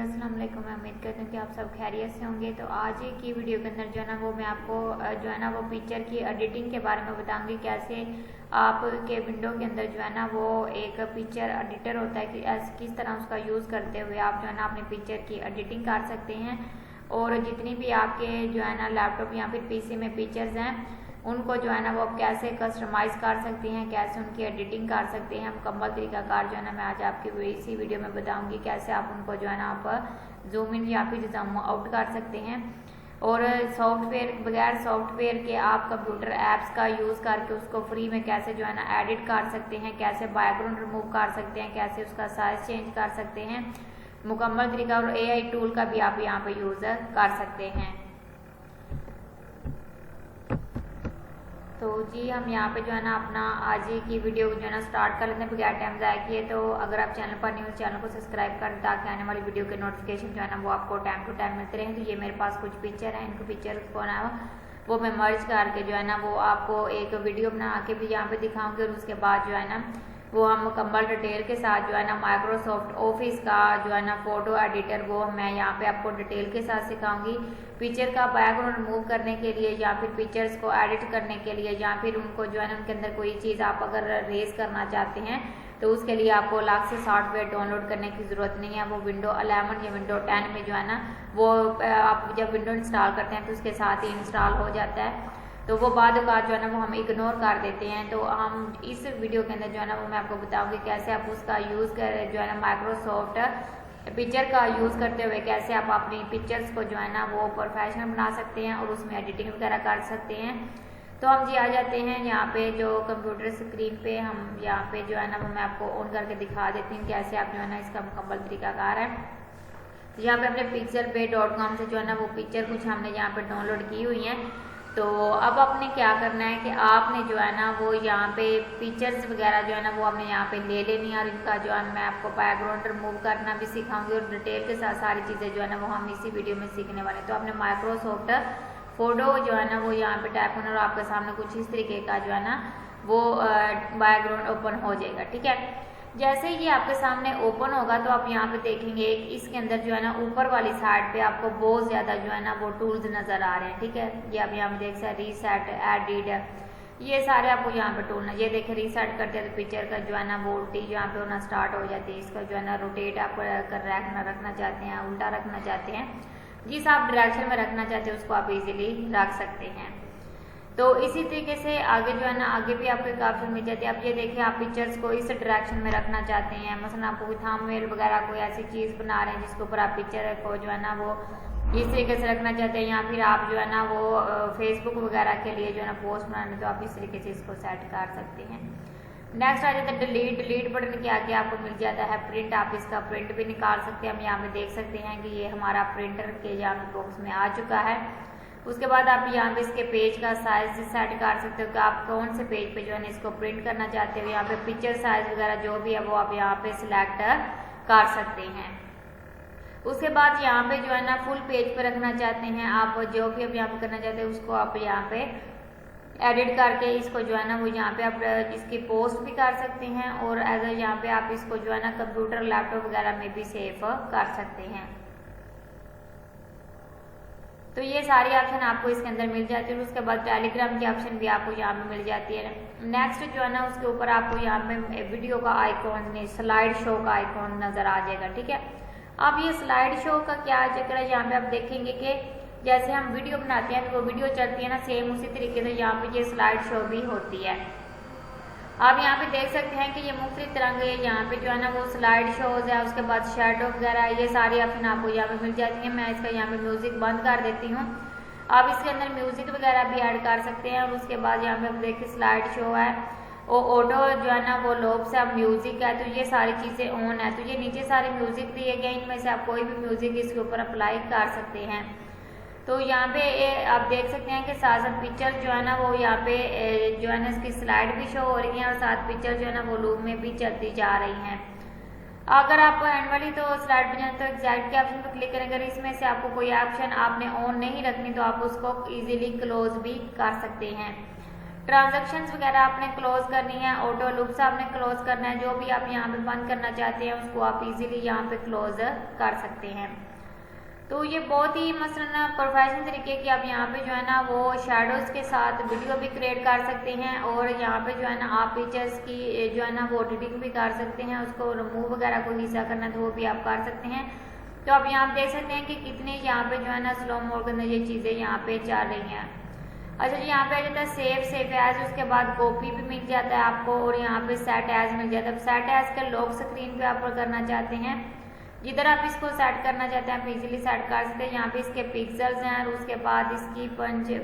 अस्सलाम वालेकुम। मैं उम्मीद करती हूँ कि आप सब खैरियत से होंगे। तो आज की वीडियो के अंदर जो है ना वो मैं आपको जो है ना वो पिक्चर की एडिटिंग के बारे में बताऊंगी, कैसे आपके विंडो के अंदर जो है ना वो एक पिक्चर एडिटर होता है कि किस तरह उसका यूज़ करते हुए आप जो है ना अपनी पिक्चर की एडिटिंग कर सकते हैं। और जितनी भी आपके जो है ना लैपटॉप या फिर पीसी में पिक्चर्स हैं उनको जो है ना वो आप कैसे कस्टमाइज़ कर सकते हैं, कैसे उनकी एडिटिंग कर सकते हैं मुकम्मल तरीकाकार जो है ना मैं आज आपके इसी वीडियो में बताऊंगी कैसे आप उनको जो है ना आप जूम इन या फिर जूम आउट कर सकते हैं। और सॉफ्टवेयर बगैर सॉफ्टवेयर के आप कंप्यूटर ऐप्स का यूज़ करके उसको फ्री में कैसे जो है ना एडिट कर सकते हैं, कैसे बैकग्राउंड रिमूव कर सकते हैं, कैसे उसका साइज चेंज कर सकते हैं मुकम्मल तरीका। और AI टूल का भी आप यहाँ पे यूज़ कर सकते हैं। तो जी हम यहाँ पे जो है ना अपना आज ही की वीडियो जो है ना स्टार्ट कर लेते हैं बगैर टाइम ज़ाया किए। तो अगर आप चैनल पर न्यू चैनल को सब्सक्राइब कर दें ताकि आने वाली वीडियो के नोटिफिकेशन जो है ना वो आपको टाइम टू टाइम मिलते रहें। तो ये मेरे पास कुछ पिक्चर हैं, इनको पिक्चर को ना वो मैं मर्ज करके जो है ना वो आपको एक वीडियो बना के भी यहाँ पे दिखाऊंगी। और उसके बाद जो है ना वो हम मुकम्मल डिटेल के साथ जो है ना माइक्रोसॉफ्ट ऑफिस का जो है ना फ़ोटो एडिटर वो मैं यहाँ पे आपको डिटेल के साथ सिखाऊंगी। पिक्चर का बैकग्राउंड रिमूव करने के लिए या फिर पिक्चर्स को एडिट करने के लिए या फिर उनको जो है ना उनके अंदर कोई चीज़ आप अगर रेस करना चाहते हैं तो उसके लिए आपको अलग से सॉफ्टवेयर डाउनलोड करने की ज़रूरत नहीं है। वो विंडो 11 या विंडो 10 में जो है ना वो आप जब विंडो इंस्टॉल करते हैं तो उसके साथ ही इंस्टॉल हो जाता है। तो वो बाद जो है ना वो हम इग्नोर कर देते हैं। तो हम इस वीडियो के अंदर जो है ना वो मैं आपको बताऊंगी कैसे आप उसका यूज़ कर जो है ना माइक्रोसॉफ्ट पिक्चर का यूज़ करते हुए कैसे आप अपनी पिक्चर्स को जो है ना वो प्रोफेशनल बना सकते हैं और उसमें एडिटिंग वगैरह कर सकते हैं। तो हम जी आ जाते हैं यहाँ पे जो कंप्यूटर स्क्रीन पे हम यहाँ पे जो है ना वो मैं आपको ऑन करके दिखा देती हूँ कैसे आप जो है ना इसका मुकम्मल तरीकाकार है। तो यहाँ पे अपने pixelpay.com से जो है ना वो पिक्चर कुछ हमने यहाँ पे डाउनलोड की हुई है। तो अब आपने क्या करना है कि आपने जो है ना वो यहाँ पे पिक्चर्स वगैरह जो है ना वो आपने यहाँ पे ले लेनी है। और इनका जो है मैं आपको बैकग्राउंड रिमूव करना भी सिखाऊंगी और डिटेल के साथ सारी चीज़ें जो है ना वो हम इसी वीडियो में सीखने वाले हैं। तो आपने माइक्रोसॉफ्ट फोटो जो है ना वो यहाँ पे टाइप करना और आपके सामने कुछ इस तरीके का जो है ना वो बैकग्राउंड ओपन हो जाएगा। ठीक है, जैसे ही आपके सामने ओपन होगा तो आप यहाँ पे देखेंगे इसके अंदर जो है ना ऊपर वाली साइड पे आपको बहुत ज़्यादा जो है ना वो टूल्स नज़र आ रहे हैं। ठीक है, ये आप यहाँ पे देख सकते हैं रीसेट, एडिट, ये सारे आपको यहाँ पे टूल ना ये देखें रीसेट करते हैं तो पिक्चर का जो है ना वो उल्टी यहाँ पे होना स्टार्ट हो जाती है। इसका जो है ना रोटेट आप कर रखना चाहते हैं, उल्टा रखना चाहते हैं, जिस आप डायरेक्शन में रखना चाहते हैं उसको आप इजीली रख सकते हैं। तो इसी तरीके से आगे जो है ना आगे भी आपको एक ऑप्शन मिल जाती है। आप ये देखिए आप पिक्चर्स को इस डायरेक्शन में रखना चाहते हैं, मसलन आपको कोई थंबनेल वगैरह कोई ऐसी चीज़ बना रहे हैं जिसके ऊपर आप पिक्चर को जो है ना वो इस तरीके से रखना चाहते हैं, या फिर आप जो है ना वो फेसबुक वगैरह के लिए जो है ना पोस्ट बनाने तो आप इस तरीके से इसको सेट कर सकते हैं। नेक्स्ट आ जाता है डिलीट बटन के आगे आपको मिल जाता है प्रिंट। आप इसका प्रिंट भी निकाल सकते हैं। हम यहाँ पे देख सकते हैं कि ये हमारा प्रिंटर के यहाँ बॉक्स में आ चुका है। उसके बाद आप यहाँ पे इसके पेज का साइज सेट कर सकते हो कि आप कौन से पेज पे जो है ना इसको प्रिंट करना चाहते हो। यहाँ पे पिक्चर साइज वगैरह जो भी है वो आप यहाँ पे सिलेक्ट कर सकते हैं। उसके बाद यहाँ पे जो है ना फुल पेज पे रखना चाहते हैं आप, जो भी आप यहाँ पे करना चाहते हैं उसको आप यहाँ पे एडिट करके इसको जो है ना वो यहाँ पे आप इसकी पोस्ट भी कर सकते हैं और एज यहाँ पे आप इसको जो है ना कंप्यूटर लैपटॉप वगैरह में भी सेव कर सकते हैं। तो ये सारी ऑप्शन आपको इसके अंदर मिल जाती है। उसके बाद टेलीग्राम की ऑप्शन भी आपको यहाँ पे मिल जाती है। नेक्स्ट जो है ना उसके ऊपर आपको यहाँ पे वीडियो का आइकॉन स्लाइड शो का आइकॉन नज़र आ जाएगा। ठीक है, अब ये स्लाइड शो का क्या चक्कर है, यहाँ पे आप देखेंगे कि जैसे हम वीडियो बनाते हैं तो वो वीडियो चलती है ना सेम उसी तरीके से यहाँ पे ये स्लाइड शो भी होती है। आप यहाँ पे देख सकते हैं कि ये मुख्तलिफ तरह के यहाँ पे जो है ना वो स्लाइड शोज है। उसके बाद शेडो वगैरह ये सारी ऑप्शन आपको यहाँ पे मिल जाती है। मैं इसका यहाँ पे म्यूज़िक बंद कर देती हूँ। आप इसके अंदर म्यूज़िक वगैरह भी ऐड कर सकते हैं। और उसके बाद यहाँ पे आप देखिए स्लाइड शो है वो ऑटो जो है ना वो लोब से अब म्यूज़िक है, तो ये सारी चीज़ें ऑन है। तो ये नीचे सारे म्यूज़िक दिए गए, इनमें से आप कोई भी म्यूज़िक इसके ऊपर अप्लाई कर सकते हैं। तो यहाँ पे आप देख सकते हैं कि साथ साथ पिक्चर जो है ना वो यहाँ पे जो है ना इसकी स्लाइड भी शो हो रही है और साथ पिक्चर जो है ना वो लूप में भी चलती जा रही हैं। अगर आप हैंड वाली तो स्लाइड पे जाए तो एग्जैक्ट के ऑप्शन पर क्लिक करें। अगर इसमें से आपको कोई ऑप्शन आपने ऑन नहीं रखनी तो आप उसको इजीली क्लोज भी कर सकते हैं। ट्रांजैक्शंस वगैरह आपने क्लोज करनी है, ऑटो लूप्स आपने क्लोज करना है, जो भी आप यहाँ पे बंद करना चाहते हैं उसको आप इजीली यहाँ पे क्लोज कर सकते हैं। तो ये बहुत ही मसलन प्रोफेशनल तरीके की आप यहाँ पे जो है ना वो शेडोज़ के साथ वीडियो भी क्रिएट कर सकते हैं और यहाँ पे जो है ना आप पिक्चर्स की जो है ना वो एडिटिंग भी कर सकते हैं, उसको रिमूव वगैरह कोई हिस्सा करना तो वो भी आप कर सकते हैं। तो आप यहाँ देख सकते हैं कि कितनी यहाँ पे जो है ना स्लो मोड के अंदर ये चीज़ें यहाँ पे चल रही हैं। अच्छा जी, यहाँ पे आ जाता है सेव एज, उसके बाद कॉपी भी मिल जाता है आपको और यहाँ पे सेट एज मिल जाता है। सेट एज का लॉक स्क्रीन पे आप करना चाहते हैं, जिधर आप इसको सेट करना चाहते हैं आप इजीली सेट कर सकते हैं। यहाँ पे इसके पिक्सल्स हैं और उसके बाद इसकी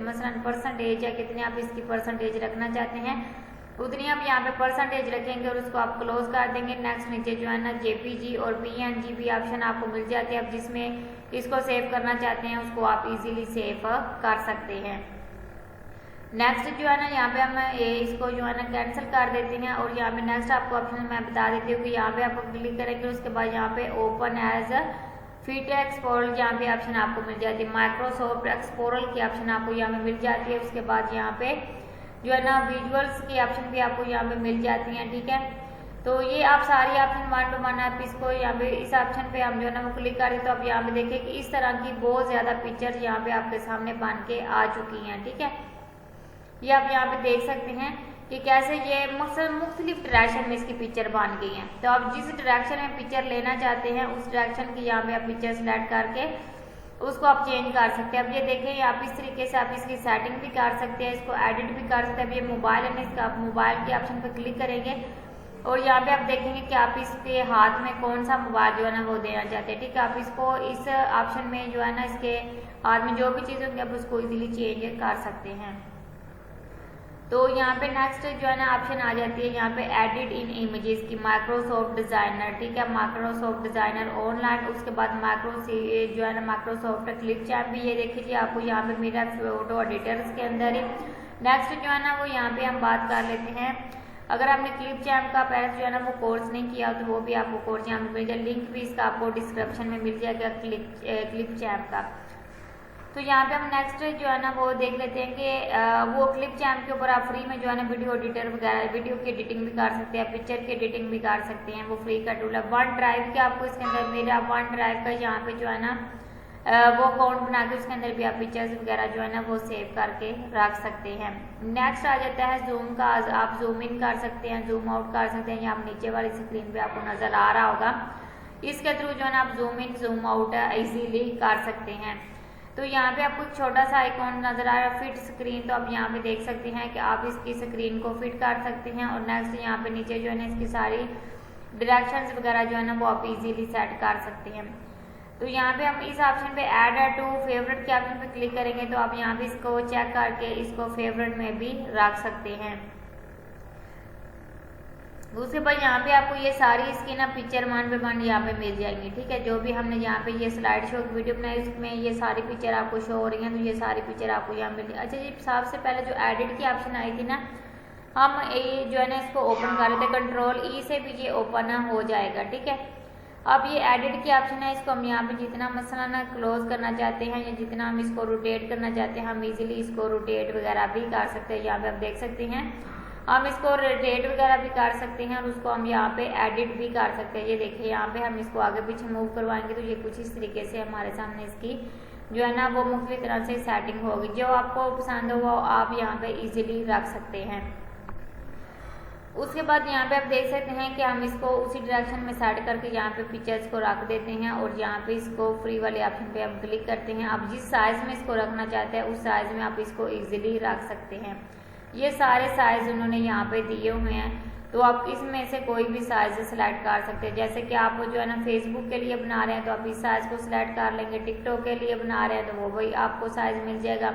मसलन परसेंटेज है, कितनी आप इसकी परसेंटेज रखना चाहते हैं उतनी आप यहाँ पे परसेंटेज रखेंगे और उसको आप क्लोज कर देंगे। नेक्स्ट नीचे जो है ना जेपीजी और पीएनजी भी ऑप्शन आपको मिल जाती है, आप जिसमें इसको सेव करना चाहते हैं उसको आप इजीली सेव कर सकते हैं। नेक्स्ट जो है ना यहाँ पे हम इसको जो है ना कैंसिल कर देते हैं और यहाँ पे नेक्स्ट आपको ऑप्शन मैं बता देती हूँ कि यहाँ पे आप क्लिक करेंगे उसके बाद यहाँ पे ओपन एज फिट एक्सप्लोरर यहाँ पे ऑप्शन आपको मिल जाती है। माइक्रोसॉफ्ट एक्सप्लोरर की ऑप्शन आपको यहाँ पे मिल जाती है। उसके बाद यहाँ पे जो है ना विजुअल्स की ऑप्शन भी आपको यहाँ पे मिल जाती हैं, ठीक है। तो ये आप सारी ऑप्शन वन टू वन आप इसको यहाँ पे इस ऑप्शन पे हम जो है ना वो क्लिक करें तो आप यहाँ पे देखें कि इस तरह की बहुत ज़्यादा पिक्चर यहाँ पे आपके सामने बन के आ चुकी हैं, ठीक है। ये आप यहाँ पे देख सकते हैं कि कैसे ये मुख्तलिफ डायरेक्शन में इसकी पिक्चर बन गई है। तो आप जिस डायरेक्शन में पिक्चर लेना चाहते हैं उस डायरेक्शन की यहाँ पे आप पिक्चर सेलेक्ट करके उसको आप चेंज कर सकते हैं। अब ये देखें आप इस तरीके से आप इसकी सेटिंग भी कर सकते हैं, इसको एडिट भी कर सकते हैं। अब ये मोबाइल है, इसका आप मोबाइल के ऑप्शन पर क्लिक करेंगे और यहाँ पे आप देखेंगे कि आप इसके हाथ में कौन सा मोबाइल जो है ना वो देना चाहते हैं, ठीक है। आप इसको इस ऑप्शन में जो है ना इसके हाथ में जो भी चीज़ होंगी आप उसको इजीली चेंज कर सकते हैं। तो यहाँ पे नेक्स्ट जो है ना ऑप्शन आ जाती है यहाँ पे एडिट इन इमेजेस की माइक्रोसॉफ्ट डिज़ाइनर, ठीक है। माइक्रोसॉफ्ट डिज़ाइनर ऑनलाइन, उसके बाद जो है ना माइक्रोसॉफ्ट क्लिप चैम्प भी ये देख लीजिए आपको यहाँ पे मेरा फोटो एडिटर्स के अंदर ही। नेक्स्ट जो है ना वो यहाँ पे हम बात कर लेते हैं, अगर आपने क्लिप चैम्प का पहले जो है ना वो कोर्स नहीं किया तो वो भी आपको कोर्स यहाँ पे मिल जाएगा, लिंक भी इसका आपको डिस्क्रिप्शन में मिल जाएगा क्लिप चैम्प का। तो यहाँ पे हम नेक्स्ट जो है ना वो देख लेते हैं कि वो क्लिप चैम्प के ऊपर आप फ्री में जो है ना वीडियो एडिटर वगैरह वीडियो की एडिटिंग भी कर सकते हैं, पिक्चर की एडिटिंग भी कर सकते हैं, वो फ्री का टूल है। वन ड्राइव के आपको इसके अंदर मेरा वन ड्राइव का यहाँ पे जो है ना वो अकाउंट बना के उसके अंदर भी आप पिक्चर्स वगैरह जो है ना वो सेव करके रख सकते हैं। नेक्स्ट आ जाता है जूम का, आप जूम इन कर सकते हैं, जूम आउट कर सकते हैं। यहाँ नीचे वाली स्क्रीन पे आपको नजर आ रहा होगा, इसके थ्रू जो है ना आप zoom in zoom out easily कर सकते हैं। तो यहाँ पे आपको छोटा सा आइकॉन नजर आ रहा है फिट स्क्रीन, तो आप यहाँ पे देख सकते हैं कि आप इसकी स्क्रीन को फिट कर सकते हैं। और नेक्स्ट यहाँ पे नीचे जो है ना इसकी सारी डायरेक्शंस वगैरह जो है ना वो आप इजीली सेट कर सकते हैं। तो यहाँ पे हम इस ऑप्शन पे ऐड टू फेवरेट के ऑप्शन पे क्लिक करेंगे तो आप यहाँ पे इसको चेक करके इसको फेवरेट में भी रख सकते हैं। उसके बाद यहाँ पे आपको ये सारी इसकी ना पिक्चर वन पे वन यहाँ पे मिल जाएंगी, ठीक है। जो भी हमने यहाँ पे ये स्लाइड शो की वीडियो बनाई उसमें ये सारी पिक्चर आपको शो हो रही हैं, तो ये सारी पिक्चर आपको यहाँ मिल जाएगी। अच्छा जी, सबसे पहले जो एडिट की ऑप्शन आई थी ना, हम ये जो है ना इसको ओपन कर लेते हैं, कंट्रोल ई से भी ये ओपन हो जाएगा, ठीक है। अब ये एडिट की ऑप्शन है, इसको हम यहाँ पे जितना मसला ना क्लोज करना चाहते हैं या जितना हम इसको रोटेट करना चाहते हैं हम इजीली इसको रोटेट वगैरह भी कर सकते हैं। यहाँ पे आप देख सकते हैं हम इसको रोटेट वगैरह भी कर सकते हैं और उसको हम यहाँ पे एडिट भी कर सकते हैं। ये देखिए यहाँ पे हम इसको आगे पीछे मूव करवाएंगे तो ये कुछ इस तरीके से हमारे सामने इसकी जो है ना वो मुख्तलिफ तरह से सेटिंग होगी। जो आपको पसंद हो वो आप यहाँ पे इजीली रख सकते हैं। उसके बाद यहाँ पे आप देख सकते हैं कि हम इसको उसी डायरेक्शन में सेट करके यहाँ पे पिक्चर्स को रख देते हैं और यहाँ पे इसको फ्री वाले ऑप्शन पे हम क्लिक करते हैं। आप जिस साइज में इसको रखना चाहते हैं उस साइज में आप इसको इजीली रख सकते हैं। ये सारे साइज उन्होंने यहाँ पे दिए हुए हैं, तो आप इसमें से कोई भी साइज सेलेक्ट कर सकते हैं। जैसे कि आप जो है ना फेसबुक के लिए बना रहे हैं तो आप इस साइज को सिलेक्ट कर लेंगे, टिकटॉक के लिए बना रहे हैं तो वो भी आपको साइज मिल जाएगा।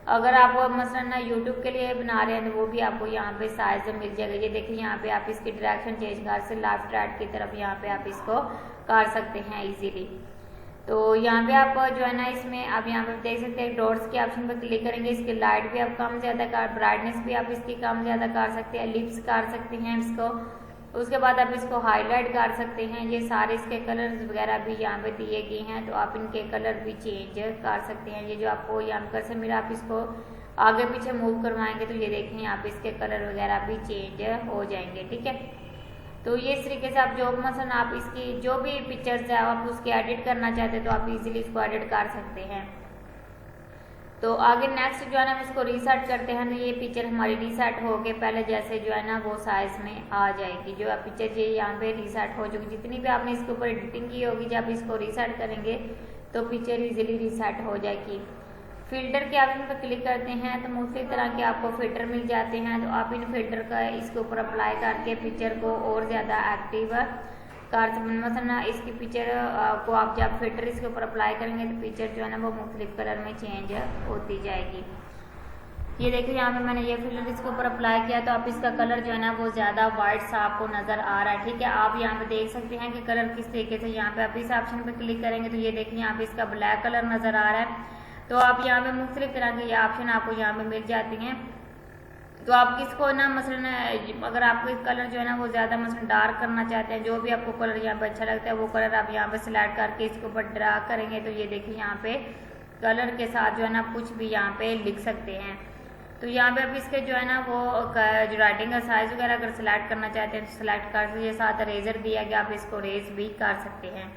अगर आप मसलन ना यूट्यूब के लिए बना रहे हैं तो वो भी आपको यहाँ पे साइज मिल जाएगा। ये देखिए यहाँ पे आप इसकी डायरेक्शन चेंज कर से लेफ्ट राइट की तरफ यहाँ पे आप इसको कर सकते हैं इजीली। तो यहाँ पे आप जो है ना इसमें आप यहाँ पे देख सकते हैं डॉट्स के ऑप्शन पर क्लिक करेंगे, इसकी लाइट भी आप कम ज़्यादा कर, ब्राइटनेस भी आप इसकी कम ज़्यादा कर सकते हैं, एलिप्स कर सकते हैं इसको। उसके बाद आप इसको हाईलाइट कर सकते हैं। ये सारे इसके कलर्स वगैरह भी यहाँ पे दिए गए हैं, तो आप इनके कलर भी चेंज कर सकते हैं। ये जो आपको यहाँ पर से मेरा आप इसको आगे पीछे मूव करवाएंगे तो ये देखिए यहाँ पे इसके कलर वगैरह भी चेंज हो जाएंगे, ठीक है। तो ये इस तरीके से आप जो मसलन आप इसकी जो भी पिक्चर्स है आप उसकी एडिट करना चाहते हैं तो आप इजीली इसको एडिट कर सकते हैं। तो आगे नेक्स्ट जो है ना हम इसको रीसेट करते हैं, तो ये पिक्चर हमारी रीसेट हो के पहले जैसे जो है ना वो साइज में आ जाएगी। जो पिक्चर ये यहाँ पे रीसेट हो चुकी, जितनी भी आपने इसके ऊपर एडिटिंग की होगी जब इसको रीसेट करेंगे तो पिक्चर इजीली रीसेट हो जाएगी। फिल्टर के ऑप्शन पर क्लिक करते हैं तो मुख्तलिफ तरह के आपको फिल्टर मिल जाते हैं, तो आप इन फिल्टर का इसके ऊपर अप्लाई करके पिक्चर को और ज़्यादा एक्टिव कर मसलन इसकी पिक्चर को आप जब फिल्टर इसके ऊपर अप्लाई करेंगे तो पिक्चर जो है ना वो मुख्तलिफ कलर में चेंज होती जाएगी। ये देखिए यहाँ पे मैंने ये फिल्टर इसके ऊपर अप्लाई किया तो आप इसका कलर जो है ना वो ज़्यादा वाइट सा आपको नज़र आ रहा है, ठीक है। आप यहाँ पे देख सकते हैं कि कलर किस तरीके से, यहाँ पे आप इस ऑप्शन पे क्लिक करेंगे तो ये देखिए यहाँ पे इसका ब्लैक कलर नज़र आ रहा है। तो आप यहाँ पे मुख्तलिफ तरह के ये ऑप्शन आपको यहाँ पे मिल जाती हैं। तो आप किसको ना मसलन अगर आपको कलर जो है ना वो ज़्यादा मसलन डार्क करना चाहते हैं, जो भी आपको कलर यहाँ पे अच्छा लगता है वो कलर आप यहाँ पे सिलेक्ट करके इसके ऊपर ड्रा करेंगे तो ये देखिए यहाँ पे कलर के साथ जो है ना कुछ भी यहाँ पे लिख सकते हैं। तो यहाँ पे आप इसके जो है ना वो जो राइटिंग का साइज वगैरह अगर सिलेक्ट करना चाहते हैं तो सिलेक्ट कर सकते हैं। साथ रेजर दिया गया, आप इसको रेज भी कर सकते हैं।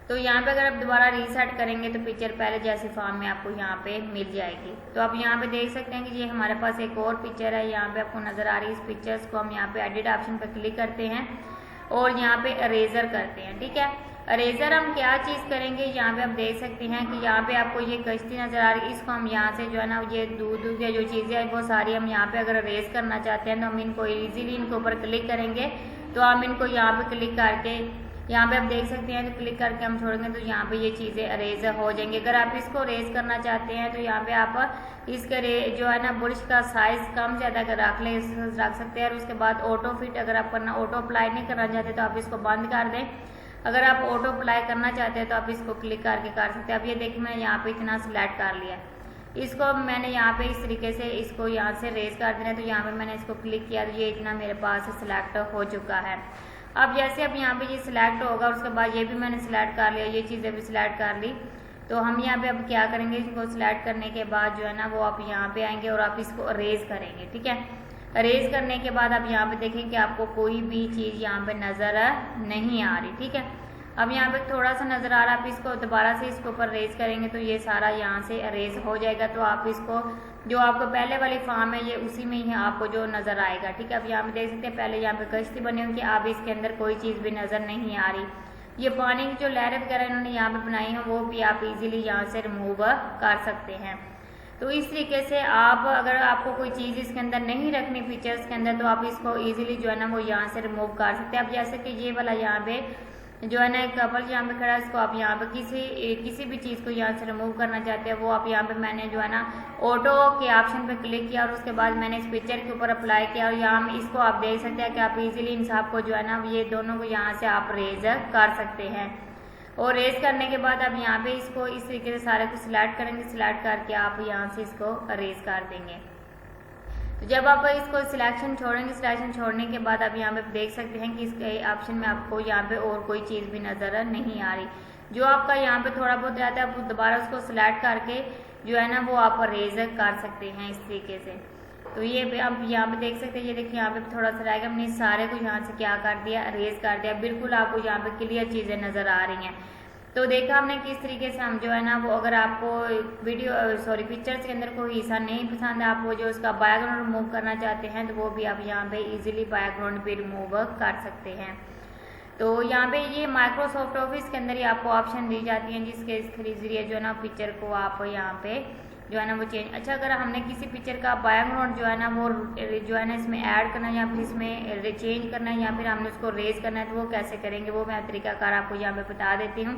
तो यहाँ पे अगर आप दोबारा रीसेट करेंगे तो पिक्चर पहले जैसी फॉर्म में आपको यहाँ पे मिल जाएगी। तो आप यहाँ पे देख सकते हैं कि ये हमारे पास एक और पिक्चर है, यहाँ पे आपको नज़र आ रही है। इस पिक्चर्स को हम यहाँ पे एडिट ऑप्शन पे क्लिक करते हैं और यहाँ पे इरेजर करते हैं, ठीक है। इरेजर हम क्या चीज़ करेंगे, यहाँ पे आप देख सकते हैं कि यहाँ पे आपको ये कश्ती नज़र आ रही है, इसको हम यहाँ से जो है ना ये दूर दूर के जो चीज़ें हैं वो सारी हम यहाँ पे अगर इरेज करना चाहते हैं तो हम इनको ईजिली इनके ऊपर क्लिक करेंगे। तो हम इनको यहाँ पे क्लिक करके यहाँ पे आप देख सकते हैं तो क्लिक करके हम छोड़ेंगे तो यहाँ पे ये चीज़ें अरेज हो जाएंगी। अगर आप इसको रेज करना चाहते हैं तो यहाँ पे आप इसके जो है ना ब्रश का साइज कम ज़्यादा अगर रख सकते हैं। और उसके बाद ऑटो फिट अगर आप करना ऑटो अप्लाई नहीं करना चाहते तो आप इसको बंद कर दें। अगर आप ऑटो अप्लाई करना चाहते हैं तो आप इसको क्लिक करके कर सकते हैं। अब ये देखिए मैंने यहाँ पे इतना सिलेक्ट कर लिया है, इसको मैंने यहाँ पे इस तरीके से इसको यहाँ से रेज कर देना। तो यहाँ पे मैंने इसको क्लिक किया तो ये इतना मेरे पास सिलेक्ट हो चुका है। अब जैसे अब यहाँ पे ये सिलेक्ट होगा उसके बाद ये भी मैंने सिलेक्ट कर लिया, ये चीज़ें भी सिलेक्ट कर ली। तो हम यहाँ पे अब क्या करेंगे, इसको सिलेक्ट करने के बाद जो है ना वो आप यहाँ पे आएंगे और आप इसको अरेज करेंगे, ठीक है। अरेज करने के बाद आप यहाँ पे देखें कि आपको कोई भी चीज़ यहाँ पे नज़र नहीं आ रही, ठीक है। अब यहाँ पे थोड़ा सा नज़र आ रहा है, आप इसको दोबारा से इसके ऊपर रेज करेंगे तो ये सारा यहाँ से अरेज हो जाएगा। तो आप इसको जो आपको पहले वाली फॉर्म है ये उसी में ही आपको जो नज़र आएगा, ठीक है। अब यहाँ पे देख सकते हैं पहले यहाँ पे कश्ती बनी हुई, अब इसके अंदर कोई चीज़ भी नज़र नहीं आ रही। ये पानी की जो लहरें वगैरह इन्होंने यहाँ पे बनाई हैं वो भी आप इजीली यहाँ से रिमूव कर सकते हैं। तो इस तरीके से आप अगर आपको कोई चीज़ इसके अंदर नहीं रखनी पिक्चर्स के अंदर तो आप इसको इजीली जो है ना वो यहाँ से रिमूव कर सकते हैं। अब जैसे कि ये वाला यहाँ पे जो है ना एक कपल यहाँ पे खड़ा है, इसको आप यहाँ पे किसी भी चीज़ को यहाँ से रिमूव करना चाहते हैं वो आप यहाँ पे मैंने जो है ना ऑटो के ऑप्शन पे क्लिक किया और उसके बाद मैंने इस पिक्चर के ऊपर अप्लाई किया और यहाँ इसको आप देख सकते हैं कि आप इजीली इन सब को जो है ना ये दोनों को यहाँ से आप रेज कर सकते हैं। और रेज करने के बाद आप यहाँ पे इसको इस तरीके से सारे को सिलेक्ट करेंगे, सिलेक्ट करके आप यहाँ से इसको रेज कर देंगे। जब आप इसको सिलेक्शन छोड़ेंगे, सिलेक्शन छोड़ने के बाद आप यहाँ पे देख सकते हैं कि इसके ऑप्शन में आपको यहाँ पे और कोई चीज़ भी नज़र नहीं आ रही। जो आपका यहाँ पे थोड़ा बहुत रहता है आप दोबारा उसको सिलेक्ट करके जो है ना वो आप रेज कर सकते हैं इस तरीके से। तो ये आप यहाँ पे देख सकते हैं, ये देखिए यहाँ पे थोड़ा सा रहेगा, हमने सारे को यहाँ से क्या कर दिया, रेज कर दिया। बिल्कुल आपको यहाँ पे क्लियर चीज़ें नज़र आ रही हैं। तो देखा हमने किस तरीके से हम जो है ना वो अगर आपको पिक्चर्स के अंदर कोई हिस्सा नहीं पसंद है, आप वो जो उसका बैकग्राउंड रिमूव करना चाहते हैं तो वो भी आप यहाँ पे इजीली बैकग्राउंड भी रिमूव कर सकते हैं। तो यहाँ पे ये माइक्रोसॉफ्ट ऑफिस के अंदर ही आपको ऑप्शन दी जाती हैं जिसके जरिए जो है ना पिक्चर को आप यहाँ पे जो है ना वो चेंज। अच्छा, अगर हमने किसी पिक्चर का बैकग्राउंड जो है ना वो जो है ना इसमें ऐड करना है या फिर इसमें चेंज करना है या फिर हमने उसको रेज करना है तो वो कैसे करेंगे वो मैं तरीकाकार आपको यहाँ पे बता देती हूँ।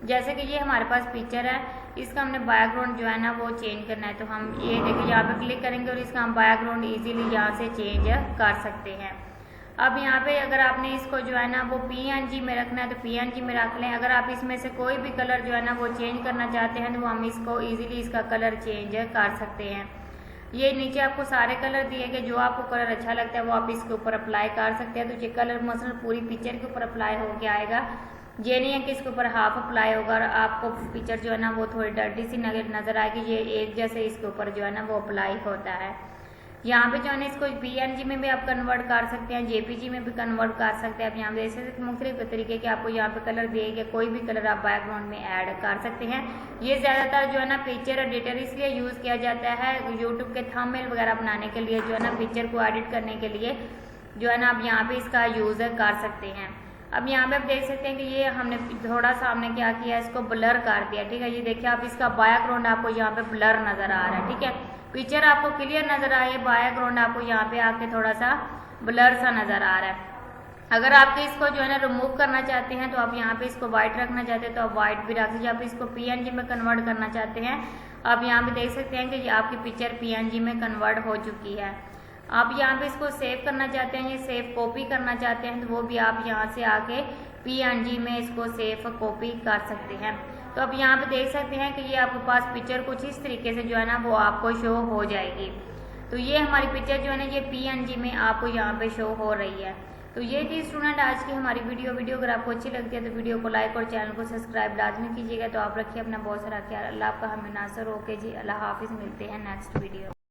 जैसे कि ये हमारे पास पिक्चर है, इसका हमने बैकग्राउंड जो है ना वो चेंज करना है तो हम ये देखिए यहाँ पे क्लिक करेंगे और इसका हम बैकग्राउंड इजीली यहाँ से चेंज कर सकते हैं। अब यहाँ पे अगर आपने इसको जो है ना वो PNG में रखना है तो PNG में रख लें। अगर आप इसमें से कोई भी कलर जो है ना वो चेंज करना चाहते हैं तो हम इसको इजीली इसका कलर चेंज कर सकते हैं। ये नीचे आपको सारे कलर दिए गए, जो आपको कलर अच्छा लगता है वो आप इसके ऊपर अप्लाई कर सकते हैं। तो ये कलर मसलन पूरी पिक्चर के ऊपर अप्लाई होके आएगा। ये नहीं है कि इसके ऊपर हाफ अप्लाई होगा और आपको पिक्चर जो है ना वो थोड़ी डर्टी सी नज़र आएगी। ये एक जैसे इसके ऊपर जो है ना वो अप्लाई होता है। यहाँ पे जो है ना इसको PNG में भी आप कन्वर्ट कर सकते हैं, JPG में भी कन्वर्ट कर सकते हैं। आप यहाँ पे ऐसे मुख्तलिफ तरीके के आपको यहाँ पे कलर दिए गए, कोई भी कलर आप बैकग्राउंड में ऐड कर सकते हैं। ये ज़्यादातर जो है ना पिक्चर एडिटर इसलिए यूज़ किया जाता है यूट्यूब के थंबनेल वगैरह बनाने के लिए, जो है ना पिक्चर को एडिट करने के लिए जो है ना आप यहाँ पे इसका यूज़ कर सकते हैं। अब यहाँ पे आप देख सकते हैं कि ये हमने थोड़ा सा हमने क्या किया, इसको ब्लर कर दिया। ठीक है, ये देखिए आप इसका बैकग्राउंड आपको यहाँ पे ब्लर नज़र आ रहा है। ठीक है, पिक्चर आपको क्लियर नज़र आ रही है, बैकग्राउंड आपको यहाँ पे आके थोड़ा सा ब्लर सा नज़र आ रहा है। अगर आप इसको जो है ना रिमूव करना चाहते हैं तो आप यहाँ पे इसको वाइट रखना चाहते हैं तो आप वाइट भी रख दीजिए। आप इसको PNG में कन्वर्ट करना चाहते हैं, आप यहाँ पे देख सकते हैं कि ये आपकी पिक्चर PNG में कन्वर्ट हो चुकी है। आप यहाँ पे इसको सेव करना चाहते हैं, ये सेव कॉपी करना चाहते हैं तो वो भी आप यहाँ से आके PNG में इसको सेव कॉपी कर सकते हैं। तो आप यहाँ पे देख सकते हैं कि ये आपके पास पिक्चर कुछ इस तरीके से जो है ना वो आपको शो हो जाएगी। तो ये हमारी पिक्चर जो है ना ये PNG में आपको यहाँ पे शो हो रही है। तो ये थी स्टूडेंट आज की हमारी वीडियो अगर आपको अच्छी लगती है तो वीडियो को लाइक और चैनल को सब्सक्राइब लाजमी कीजिएगा। तो आप रखिए अपना बहुत सारा ख्याल। अल्लाह आपका हमें नासर। ओके जी, अल्लाह हाफिज़, मिलते हैं नेक्स्ट वीडियो।